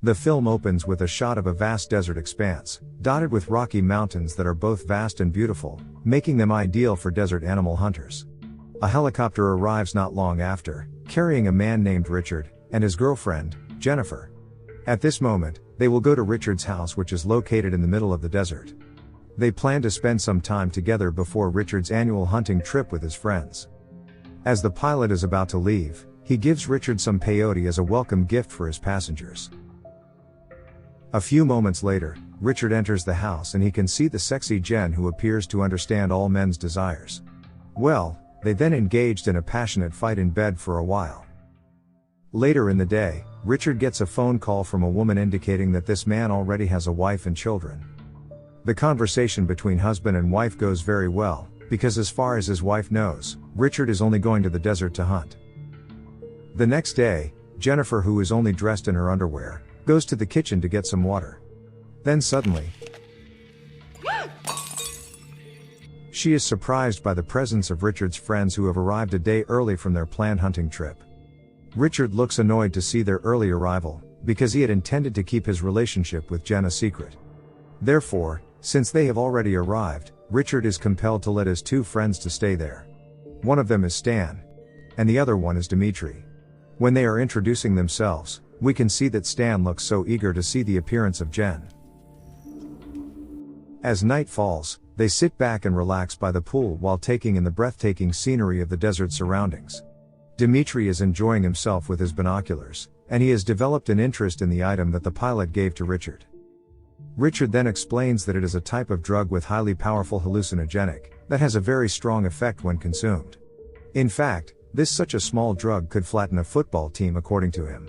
The film opens with a shot of a vast desert expanse, dotted with rocky mountains that are both vast and beautiful, making them ideal for desert animal hunters. A helicopter arrives not long after, carrying a man named Richard, and his girlfriend, Jennifer. At this moment, they will go to Richard's house, which is located in the middle of the desert. They plan to spend some time together before Richard's annual hunting trip with his friends. As the pilot is about to leave, he gives Richard some peyote as a welcome gift for his passengers. A few moments later, Richard enters the house and he can see the sexy Jen, who appears to understand all men's desires. Well, they then engaged in a passionate fight in bed for a while. Later in the day, Richard gets a phone call from a woman indicating that this man already has a wife and children. The conversation between husband and wife goes very well, because as far as his wife knows, Richard is only going to the desert to hunt. The next day, Jennifer, who is only dressed in her underwear, goes to the kitchen to get some water. Then suddenly, she is surprised by the presence of Richard's friends, who have arrived a day early from their planned hunting trip. Richard looks annoyed to see their early arrival, because he had intended to keep his relationship with Jen a secret. Therefore, since they have already arrived, Richard is compelled to let his two friends to stay there. One of them is Stan, and the other one is Dimitri. When they are introducing themselves, we can see that Stan looks so eager to see the appearance of Jen. As night falls, they sit back and relax by the pool while taking in the breathtaking scenery of the desert surroundings. Dimitri is enjoying himself with his binoculars, and he has developed an interest in the item that the pilot gave to Richard. Richard then explains that it is a type of drug with highly powerful hallucinogenic, that has a very strong effect when consumed. In fact, such a small drug could flatten a football team, according to him.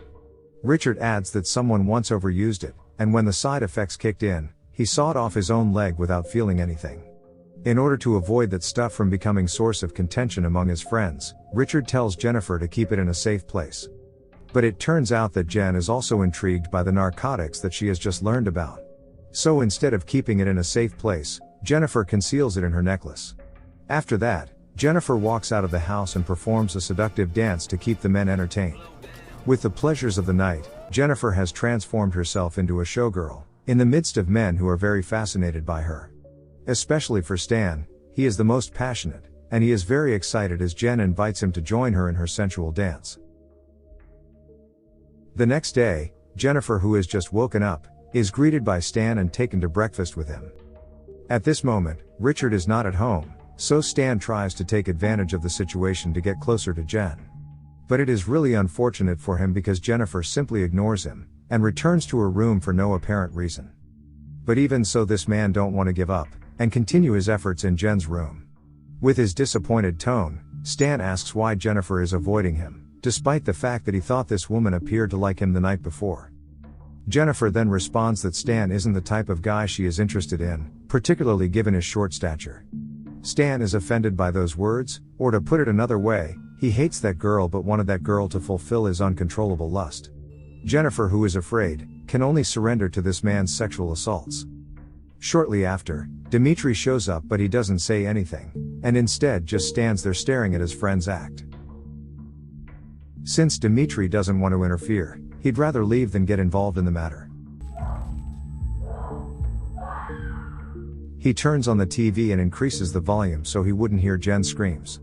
Richard adds that someone once overused it, and when the side effects kicked in, he sawed off his own leg without feeling anything. In order to avoid that stuff from becoming source of contention among his friends, Richard tells Jennifer to keep it in a safe place. But it turns out that Jen is also intrigued by the narcotics that she has just learned about. So instead of keeping it in a safe place, Jennifer conceals it in her necklace. After that, Jennifer walks out of the house and performs a seductive dance to keep the men entertained. With the pleasures of the night, Jennifer has transformed herself into a showgirl, in the midst of men who are very fascinated by her. Especially for Stan, he is the most passionate, and he is very excited as Jen invites him to join her in her sensual dance. The next day, Jennifer, who has just woken up, is greeted by Stan and taken to breakfast with him. At this moment, Richard is not at home, so Stan tries to take advantage of the situation to get closer to Jen. But it is really unfortunate for him because Jennifer simply ignores him, and returns to her room for no apparent reason. But even so, this man don't want to give up, and continue his efforts in Jen's room. With his disappointed tone, Stan asks why Jennifer is avoiding him, despite the fact that he thought this woman appeared to like him the night before. Jennifer then responds that Stan isn't the type of guy she is interested in, particularly given his short stature. Stan is offended by those words, or to put it another way, he hates that girl but wanted that girl to fulfill his uncontrollable lust. Jennifer, who is afraid, can only surrender to this man's sexual assaults. Shortly after, Dimitri shows up, but he doesn't say anything, and instead just stands there staring at his friend's act. Since Dimitri doesn't want to interfere, he'd rather leave than get involved in the matter. He turns on the TV and increases the volume so he wouldn't hear Jen's screams.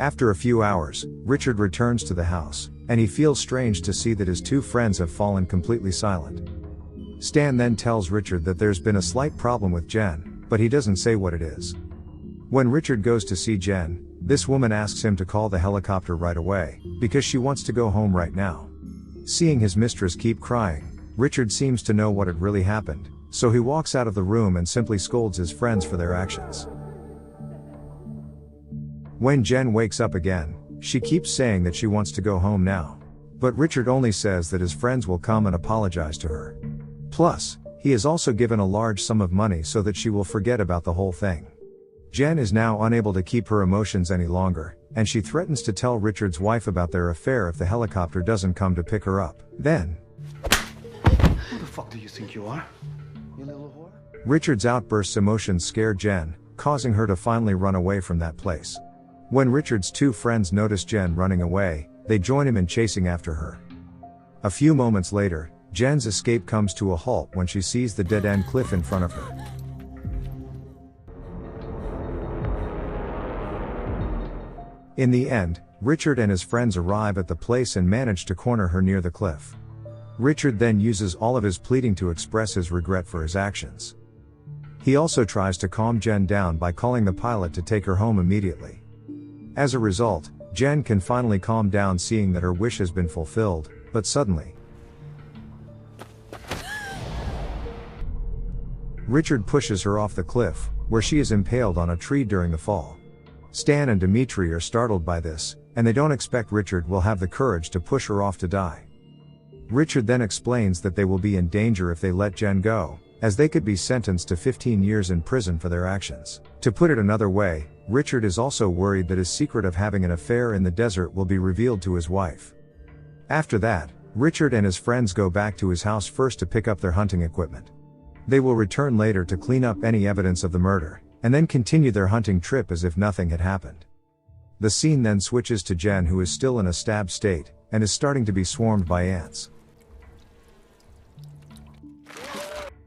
After a few hours, Richard returns to the house, and he feels strange to see that his two friends have fallen completely silent. Stan then tells Richard that there's been a slight problem with Jen, but he doesn't say what it is. When Richard goes to see Jen, this woman asks him to call the helicopter right away, because she wants to go home right now. Seeing his mistress keep crying, Richard seems to know what had really happened, so he walks out of the room and simply scolds his friends for their actions. When Jen wakes up again, she keeps saying that she wants to go home now. But Richard only says that his friends will come and apologize to her. Plus, he has also given a large sum of money so that she will forget about the whole thing. Jen is now unable to keep her emotions any longer, and she threatens to tell Richard's wife about their affair if the helicopter doesn't come to pick her up. Then, who the fuck do you think you are? You little whore? Richard's outbursts emotions scare Jen, causing her to finally run away from that place. When Richard's two friends notice Jen running away, they join him in chasing after her. A few moments later, Jen's escape comes to a halt when she sees the dead-end cliff in front of her. In the end, Richard and his friends arrive at the place and manage to corner her near the cliff. Richard then uses all of his pleading to express his regret for his actions. He also tries to calm Jen down by calling the pilot to take her home immediately. As a result, Jen can finally calm down seeing that her wish has been fulfilled, but suddenly, Richard pushes her off the cliff, where she is impaled on a tree during the fall. Stan and Dimitri are startled by this, and they don't expect Richard will have the courage to push her off to die. Richard then explains that they will be in danger if they let Jen go, as they could be sentenced to 15 years in prison for their actions. To put it another way, Richard is also worried that his secret of having an affair in the desert will be revealed to his wife. After that, Richard and his friends go back to his house first to pick up their hunting equipment. They will return later to clean up any evidence of the murder, and then continue their hunting trip as if nothing had happened. The scene then switches to Jen, who is still in a stabbed state, and is starting to be swarmed by ants.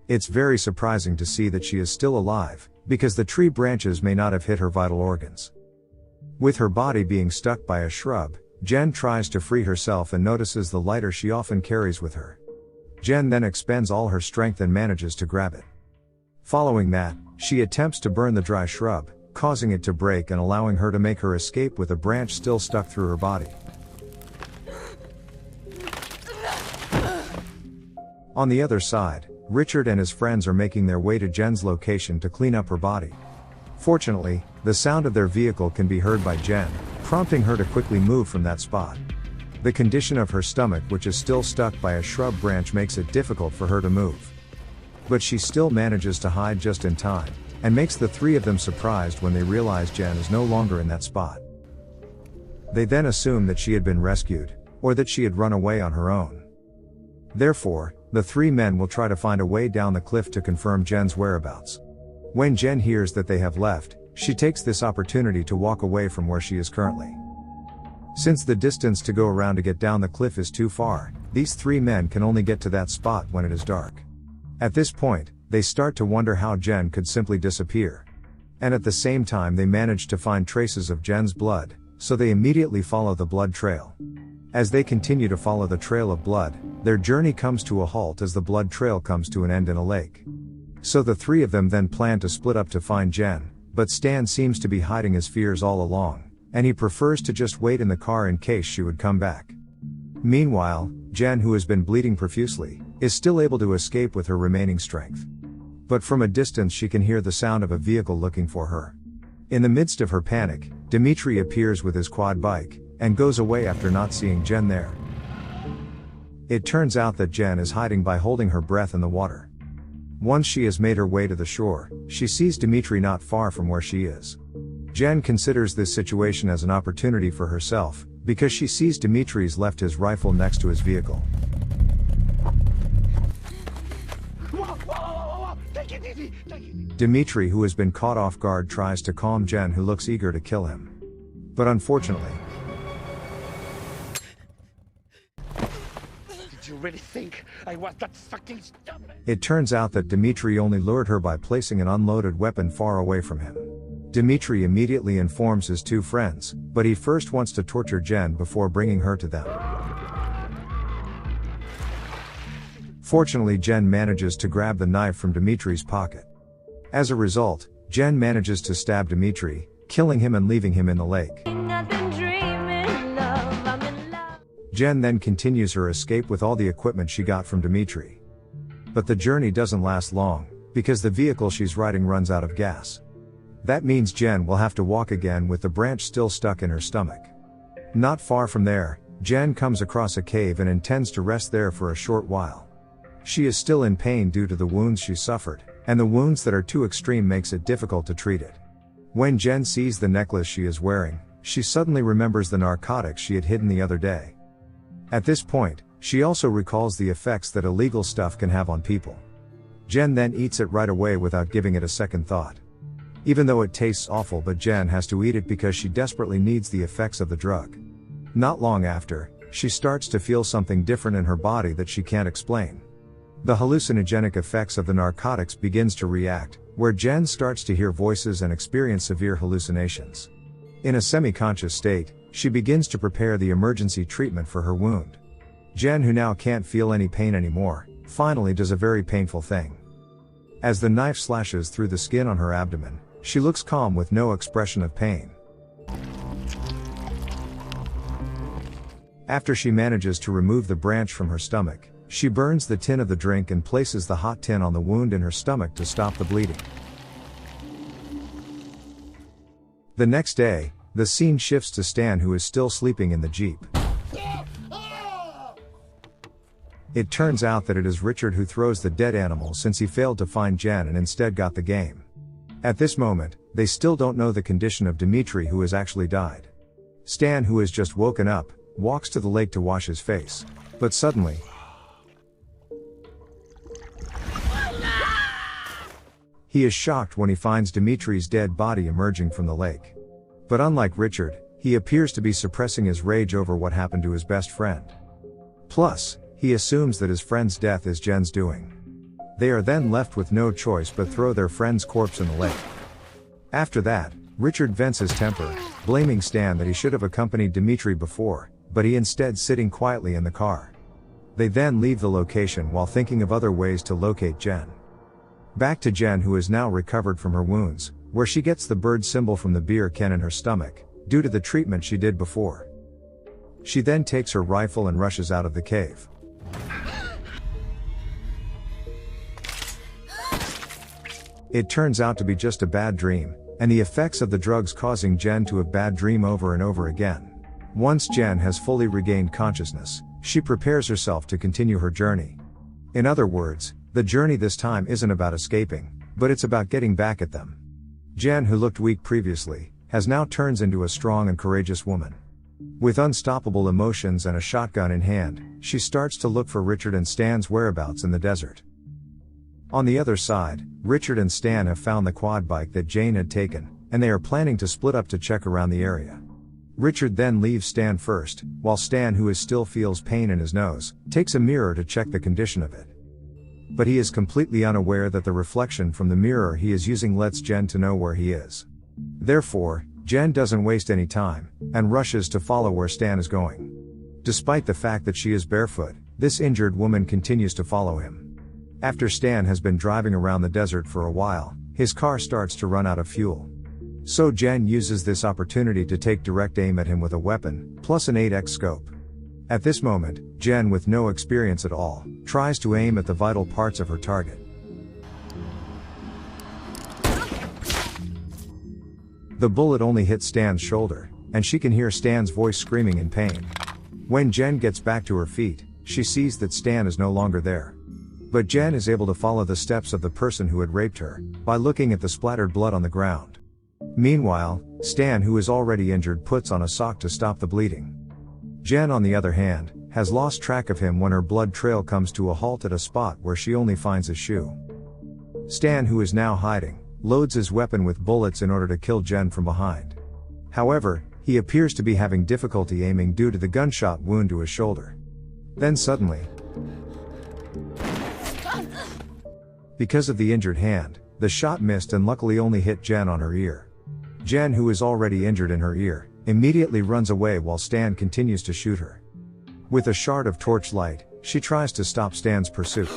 It's very surprising to see that she is still alive, because the tree branches may not have hit her vital organs. With her body being stuck by a shrub, Jen tries to free herself and notices the lighter she often carries with her. Jen then expends all her strength and manages to grab it. Following that, she attempts to burn the dry shrub, causing it to break and allowing her to make her escape with a branch still stuck through her body. On the other side, Richard and his friends are making their way to Jen's location to clean up her body. Fortunately, the sound of their vehicle can be heard by Jen, prompting her to quickly move from that spot. The condition of her stomach, which is still stuck by a shrub branch, makes it difficult for her to move. But she still manages to hide just in time, and makes the three of them surprised when they realize Jen is no longer in that spot. They then assume that she had been rescued, or that she had run away on her own. Therefore, the three men will try to find a way down the cliff to confirm Jen's whereabouts. When Jen hears that they have left, she takes this opportunity to walk away from where she is currently. Since the distance to go around to get down the cliff is too far, these three men can only get to that spot when it is dark. At this point, they start to wonder how Jen could simply disappear. And at the same time they manage to find traces of Jen's blood, so they immediately follow the blood trail. As they continue to follow the trail of blood, their journey comes to a halt as the blood trail comes to an end in a lake. So the three of them then plan to split up to find Jen, but Stan seems to be hiding his fears all along, and he prefers to just wait in the car in case she would come back. Meanwhile, Jen, who has been bleeding profusely, is still able to escape with her remaining strength. But from a distance she can hear the sound of a vehicle looking for her. In the midst of her panic, Dimitri appears with his quad bike, and goes away after not seeing Jen there. It turns out that Jen is hiding by holding her breath in the water. Once she has made her way to the shore, she sees Dimitri not far from where she is. Jen considers this situation as an opportunity for herself, because she sees Dimitri's left his rifle next to his vehicle. Take it easy. Dimitri, who has been caught off guard, tries to calm Jen, who looks eager to kill him. But unfortunately, Did you really think I was that fucking stupid? it turns out that Dimitri only lured her by placing an unloaded weapon far away from him. Dimitri immediately informs his two friends, but he first wants to torture Jen before bringing her to them. Fortunately, Jen manages to grab the knife from Dimitri's pocket. As a result, Jen manages to stab Dimitri, killing him and leaving him in the lake. Jen then continues her escape with all the equipment she got from Dimitri. But the journey doesn't last long, because the vehicle she's riding runs out of gas. That means Jen will have to walk again with the branch still stuck in her stomach. Not far from there, Jen comes across a cave and intends to rest there for a short while. She is still in pain due to the wounds she suffered, and the wounds that are too extreme makes it difficult to treat it. When Jen sees the necklace she is wearing, she suddenly remembers the narcotics she had hidden the other day. At this point, she also recalls the effects that illegal stuff can have on people. Jen then eats it right away without giving it a second thought. Even though it tastes awful, but Jen has to eat it because she desperately needs the effects of the drug. Not long after, she starts to feel something different in her body that she can't explain. The hallucinogenic effects of the narcotics begins to react, where Jen starts to hear voices and experience severe hallucinations. In a semi-conscious state, she begins to prepare the emergency treatment for her wound. Jen, who now can't feel any pain anymore, finally does a very painful thing. As the knife slashes through the skin on her abdomen, she looks calm with no expression of pain. After she manages to remove the branch from her stomach, she burns the tin of the drink and places the hot tin on the wound in her stomach to stop the bleeding. The next day, the scene shifts to Stan, who is still sleeping in the Jeep. It turns out that it is Richard who throws the dead animal, since he failed to find Jen and instead got the game. At this moment, they still don't know the condition of Dimitri, who has actually died. Stan, who has just woken up, walks to the lake to wash his face. But suddenly, he is shocked when he finds Dimitri's dead body emerging from the lake. But unlike Richard, he appears to be suppressing his rage over what happened to his best friend. Plus, he assumes that his friend's death is Jen's doing. They are then left with no choice but throw their friend's corpse in the lake. After that, Richard vents his temper, blaming Stan that he should have accompanied Dimitri before, but he instead sitting quietly in the car. They then leave the location while thinking of other ways to locate Jen. Back to Jen, who is now recovered from her wounds, where she gets the bird symbol from the beer can in her stomach, due to the treatment she did before. She then takes her rifle and rushes out of the cave. It turns out to be just a bad dream, and the effects of the drugs causing Jen to have bad dream over and over again. Once Jen has fully regained consciousness, she prepares herself to continue her journey. In other words, the journey this time isn't about escaping, but it's about getting back at them. Jen, who looked weak previously, has now turns into a strong and courageous woman. With unstoppable emotions and a shotgun in hand, she starts to look for Richard and Stan's whereabouts in the desert. On the other side, Richard and Stan have found the quad bike that Jane had taken, and they are planning to split up to check around the area. Richard then leaves Stan first, while Stan, who still feels pain in his nose, takes a mirror to check the condition of it. But he is completely unaware that the reflection from the mirror he is using lets Jen to know where he is. Therefore, Jen doesn't waste any time, and rushes to follow where Stan is going. Despite the fact that she is barefoot, this injured woman continues to follow him. After Stan has been driving around the desert for a while, his car starts to run out of fuel. So Jen uses this opportunity to take direct aim at him with a weapon, plus an 8x scope. At this moment, Jen, with no experience at all, tries to aim at the vital parts of her target. The bullet only hits Stan's shoulder, and she can hear Stan's voice screaming in pain. When Jen gets back to her feet, she sees that Stan is no longer there. But Jen is able to follow the steps of the person who had raped her, by looking at the splattered blood on the ground. Meanwhile, Stan, who is already injured, puts on a sock to stop the bleeding. Jen, on the other hand, has lost track of him when her blood trail comes to a halt at a spot where she only finds his shoe. Stan, who is now hiding, loads his weapon with bullets in order to kill Jen from behind. However, he appears to be having difficulty aiming due to the gunshot wound to his shoulder. Then suddenly, because of the injured hand, the shot missed and luckily only hit Jen on her ear. Jen, who is already injured in her ear, immediately runs away while Stan continues to shoot her. With a shard of torchlight, she tries to stop Stan's pursuit.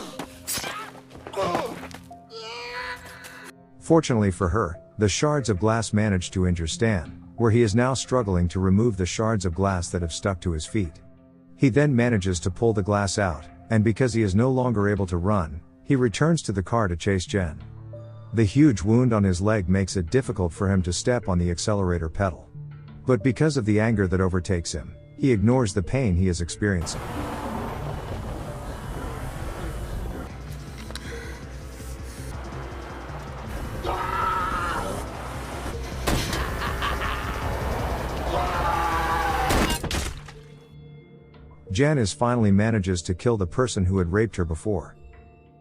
Fortunately for her, the shards of glass manage to injure Stan, where he is now struggling to remove the shards of glass that have stuck to his feet. He then manages to pull the glass out, and because he is no longer able to run, he returns to the car to chase Jen. The huge wound on his leg makes it difficult for him to step on the accelerator pedal. But because of the anger that overtakes him, he ignores the pain he is experiencing. Jen finally manages to kill the person who had raped her before.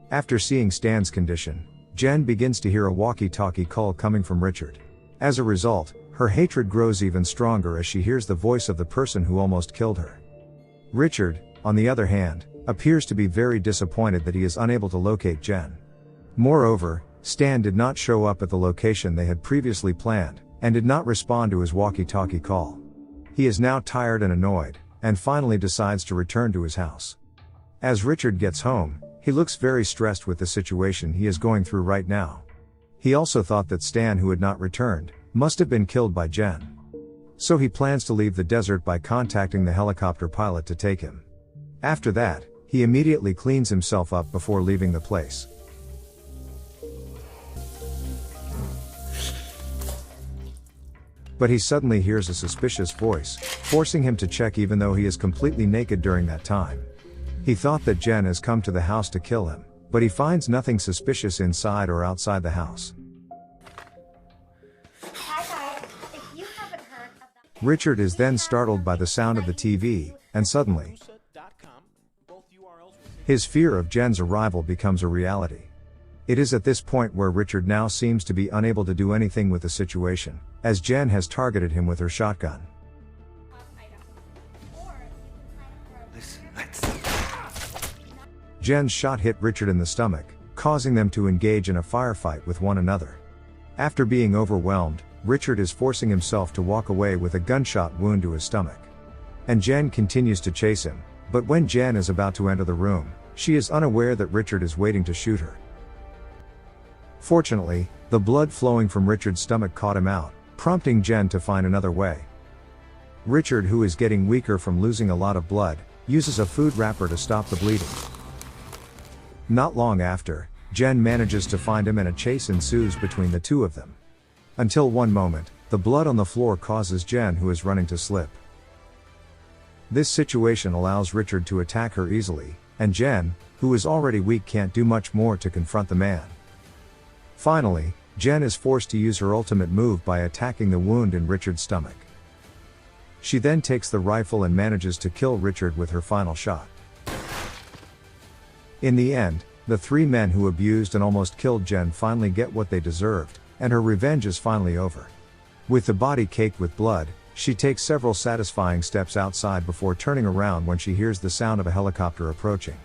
After seeing Stan's condition, Jen begins to hear a walkie-talkie call coming from Richard. As a result, her hatred grows even stronger as she hears the voice of the person who almost killed her. Richard, on the other hand, appears to be very disappointed that he is unable to locate Jen. Moreover, Stan did not show up at the location they had previously planned, and did not respond to his walkie-talkie call. He is now tired and annoyed, and finally decides to return to his house. As Richard gets home, he looks very stressed with the situation he is going through right now. He also thought that Stan, who had not returned, must have been killed by Jen. So he plans to leave the desert by contacting the helicopter pilot to take him. After that, he immediately cleans himself up before leaving the place. But he suddenly hears a suspicious voice, forcing him to check even though he is completely naked during that time. He thought that Jen has come to the house to kill him, but he finds nothing suspicious inside or outside the house. Richard is then startled by the sound of the TV, and suddenly, his fear of Jen's arrival becomes a reality. It is at this point where Richard now seems to be unable to do anything with the situation, as Jen has targeted him with her shotgun. Jen's shot hit Richard in the stomach, causing them to engage in a firefight with one another. After being overwhelmed, Richard is forcing himself to walk away with a gunshot wound to his stomach. And Jen continues to chase him, but when Jen is about to enter the room, she is unaware that Richard is waiting to shoot her. Fortunately, the blood flowing from Richard's stomach caught him out, prompting Jen to find another way. Richard, who is getting weaker from losing a lot of blood, uses a food wrapper to stop the bleeding. Not long after, Jen manages to find him and a chase ensues between the two of them. Until one moment, the blood on the floor causes Jen, who is running, to slip. This situation allows Richard to attack her easily, and Jen, who is already weak, can't do much more to confront the man. Finally, Jen is forced to use her ultimate move by attacking the wound in Richard's stomach. She then takes the rifle and manages to kill Richard with her final shot. In the end, the three men who abused and almost killed Jen finally get what they deserved, and her revenge is finally over. With the body caked with blood, she takes several satisfying steps outside before turning around when she hears the sound of a helicopter approaching.